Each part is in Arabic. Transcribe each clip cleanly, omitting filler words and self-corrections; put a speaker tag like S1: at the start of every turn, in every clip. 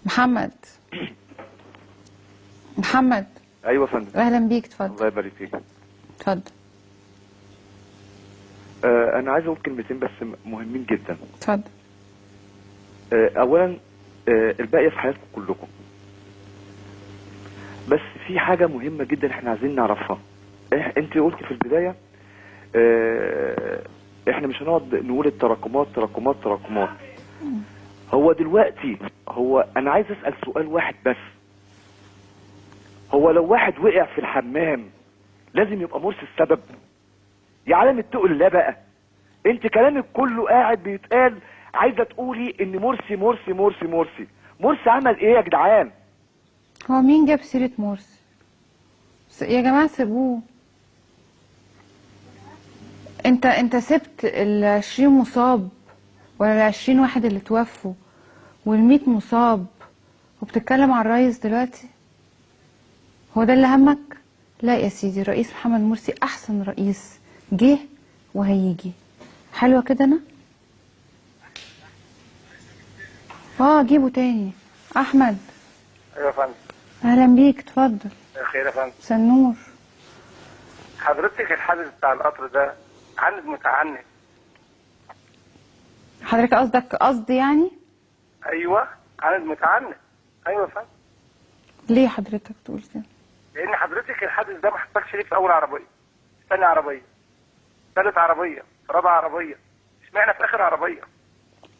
S1: محمد. محمد.
S2: ايوه يا فندم.
S1: اهلا بيك، اتفضل.
S2: الله يبارك فيك.
S1: اتفضل.
S2: انا عايز اقول كلمتين بس مهمين جدا.
S1: اتفضل.
S2: اولا الباقيه في حياتكم كلكم، بس في حاجه مهمه جدا احنا عايزين نعرفها. انت قلت في البدايه احنا مش هنقعد نقول التراكمات تراكمات تراكمات. هو دلوقتي انا عايز اسال سؤال واحد بس. هو لو واحد وقع في الحمام لازم يبقى مرسي السبب؟ يا عالم اتقوا الله بقى. انت كلامك كله قاعد بيتقال عايزه تقولي ان مرسي مرسي مرسي مرسي. مرسي عمل ايه يا جدعان؟
S1: هو مين جاب سيرة مرسي؟ يا جماعة سيبوه. انت سبت ال20 مصاب ولا ال20 واحد اللي توفوا وال100 مصاب وبتتكلم عن الرئيس دلوقتي؟ هو ده اللي همك؟ لا يا سيدي، الرئيس محمد مرسي احسن رئيس جه وهيجي. حلوة كده. انا جيبه تاني. احمد.
S3: ايوه يا فندم.
S1: اهلا بيك، اتفضل.
S3: خير يا فندم.
S1: سنور.
S3: حضرتك الحادث بتاع القطر ده عند متعنت.
S1: حضرتك قصدي يعني؟
S3: ايوه عند متعنت. ايوه يا فندم.
S1: ليه حضرتك تقول كده؟
S3: لان حضرتك الحادث ده ما حصلش ليه في اول عربيه، ثاني عربيه، ثالث عربيه، رابع عربيه، اشمعنى في اخر عربيه؟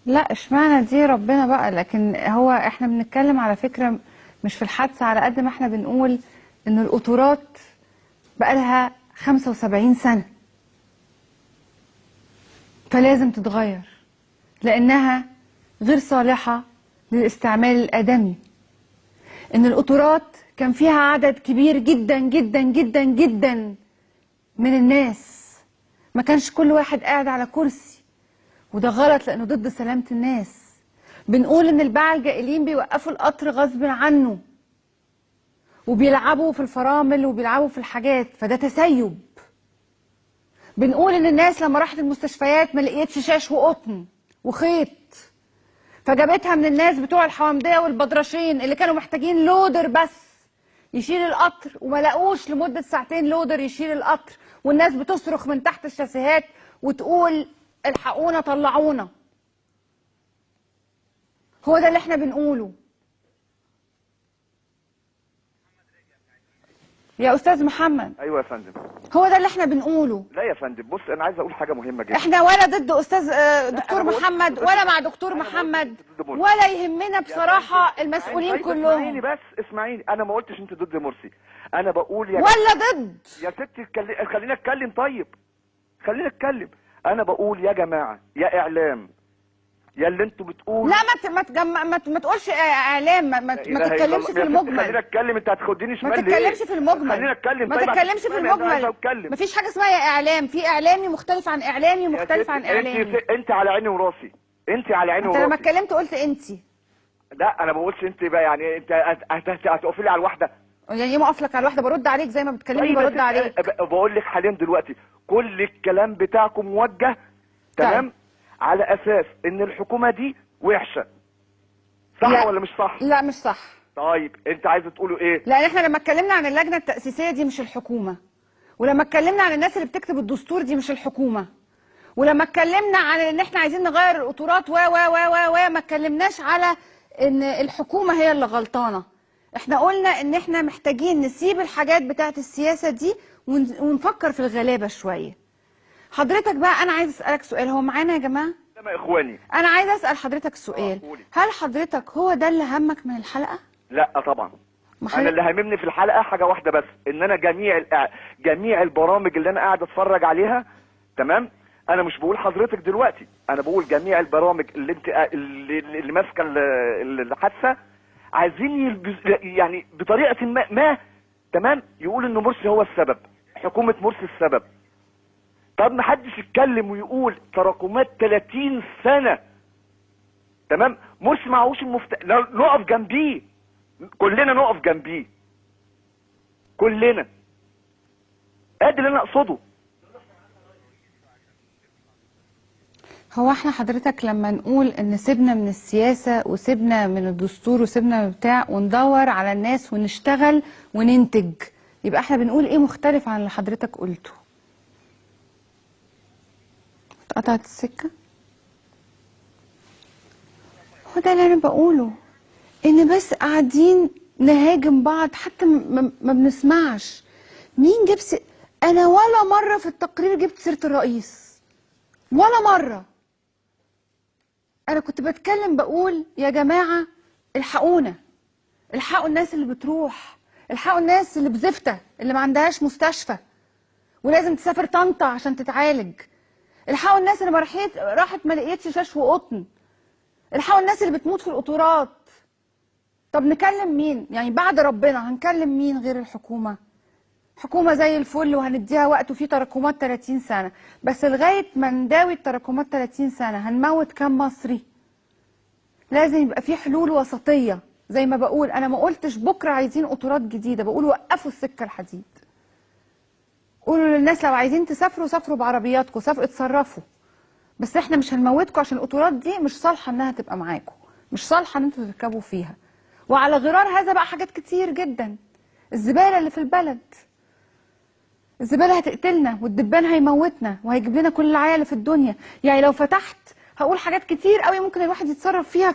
S1: لا اشمعنى دي ربنا بقى، لكن هو احنا بنتكلم على فكرة مش في الحادثة، على قد ما احنا بنقول ان القطورات بقالها 75 سنة فلازم تتغير لانها غير صالحة للاستعمال الآدمي. ان القطورات كان فيها عدد كبير جدا جدا جدا جدا من الناس، ما كانش كل واحد قاعد على كرسي، وده غلط لانه ضد سلامة الناس. بنقول ان الباعة الجائلين بيوقفوا القطر غصب عنه وبيلعبوا في الفرامل وبيلعبوا في الحاجات، فده تسيب. بنقول ان الناس لما راحت المستشفيات ما لقيتش شاش وقطن وخيط، فجابتها من الناس بتوع الحوامديه والبدرشين اللي كانوا محتاجين لودر بس يشيل القطر، وما لقوش لمده ساعتين لودر يشيل القطر، والناس بتصرخ من تحت الشاسيهات وتقول الحقونا طلعونا. هو ده اللي احنا بنقوله يا استاذ محمد.
S2: ايوه يا فندم.
S1: هو ده اللي احنا بنقوله.
S2: لا يا فندم، بص انا عايز اقول حاجه مهمه جدا.
S1: احنا ولا ضد استاذ دكتور محمد ولا مع دكتور محمد، ولا يهمنا بصراحه المسؤولين كلهم.
S2: اسمعيني بس، اسمعيني. انا ما قلتش انت ضد مرسي، انا بقول
S1: ولا ضد.
S2: يا ستي خلينا اتكلم. طيب خلينا اتكلم. انا بقول يا جماعه يا اعلام يا اللي انتوا بتقولوا.
S1: لا ما تقولش اعلام، ما تتكلمش في المجمل.
S2: خلينا اتكلم. انت هتخديني شمال
S1: ليه؟ ما تتكلمش في المجمل.
S2: خلينا اتكلم.
S1: ما تتكلمش في المجمل. مفيش حاجه اسمها يا اعلام، في اعلامي مختلف عن اعلامي مختلف عن اعلامي.
S2: انت على عيني وراسي، انت على عيني وراسي.
S1: انت لما اتكلمت قلت انت.
S2: لا انا ما بقولش انت بقى، يعني انت هتقفي لي على الواحده.
S1: يعني ايه ما اقف لك على الواحده؟ برد عليك زي ما بتكلمني برد عليك.
S2: بقول لك حاليا دلوقتي كل الكلام بتاعكم موجه تمام طيب. على اساس ان الحكومه دي وحشه، صح لا. ولا مش صح؟
S1: لا مش صح.
S2: طيب انت عايزه تقولوا ايه؟
S1: لان احنا لما اتكلمنا عن اللجنه التاسيسيه دي مش الحكومه، ولما اتكلمنا عن الناس اللي بتكتب الدستور دي مش الحكومه، ولما اتكلمنا عن ان احنا عايزين نغير القطورات ما اتكلمناش على ان الحكومه هي اللي غلطانه. احنا قلنا ان احنا محتاجين نسيب الحاجات بتاعت السياسه دي ونفكر في الغلابه شويه. حضرتك بقى انا عايز اسالك سؤال، هو معانا يا جماعه؟
S2: يا اخواني
S1: انا عايز اسال حضرتك سؤال. هل حضرتك هو ده اللي همك من الحلقه؟
S2: لا طبعا. انا اللي هاممني في الحلقه حاجه واحده بس، ان انا جميع البرامج اللي انا قاعد اتفرج عليها تمام. انا مش بقول حضرتك دلوقتي، انا بقول جميع البرامج اللي انت اللي ماسكه الحادثه عايزين يعني بطريقه ما تمام يقول ان مرسي هو السبب، حكومه مرسي السبب. طب ما حدش يتكلم ويقول تراكمات 30 سنه تمام. مرسي معهوش نقف جنبيه، كلنا نقف جنبيه، كلنا. ادي اللي انا اقصده.
S1: هو احنا حضرتك لما نقول ان سيبنا من السياسة وسيبنا من الدستور وسيبنا من بتاع وندور على الناس ونشتغل وننتج، يبقى احنا بنقول ايه مختلف عن اللي حضرتك قلته؟ اتقطعت السكة؟ هو ده اللي انا بقوله، ان بس قاعدين نهاجم بعض، حتى ما بنسمعش مين جاب انا ولا مرة في التقرير جبت سيرة الرئيس، ولا مرة. انا كنت بتكلم بقول يا جماعة الحقونا، الحقوا الناس اللي بتروح، الحقوا الناس اللي بزفتة، اللي ما عندهاش مستشفى ولازم تسافر طنطا عشان تتعالج، الحقوا الناس اللي راحت ما لقيتش شاش وقطن، الحقوا الناس اللي بتموت في القطورات. طب نكلم مين؟ يعني بعد ربنا هنكلم مين غير الحكومة؟ حكومة زي الفل وهنديها وقت وفي تراكمات 30 سنة، بس لغاية ما نداوي التراكمات 30 سنة هنموت كام مصري؟ لازم يبقى في حلول وسطية. زي ما بقول أنا ما قلتش بكرة عايزين قطورات جديدة، بقول وقفوا السكة الحديد. قولوا للناس لو عايزين تسافروا سافروا بعربياتكم، سافروا اتصرفوا، بس احنا مش هنموتكم عشان القطورات دي مش صالحة انها تبقى معاكم، مش صالحة ان انتوا تركبوا فيها. وعلى غرار هذا بقى حاجات كتير جدا، الزبالة اللي في البلد، الزبالة هتقتلنا والدبان هيموتنا وهيجيب لنا كل العيا اللي في الدنيا. يعني لو فتحت هقول حاجات كتير قوي ممكن الواحد يتصرف فيها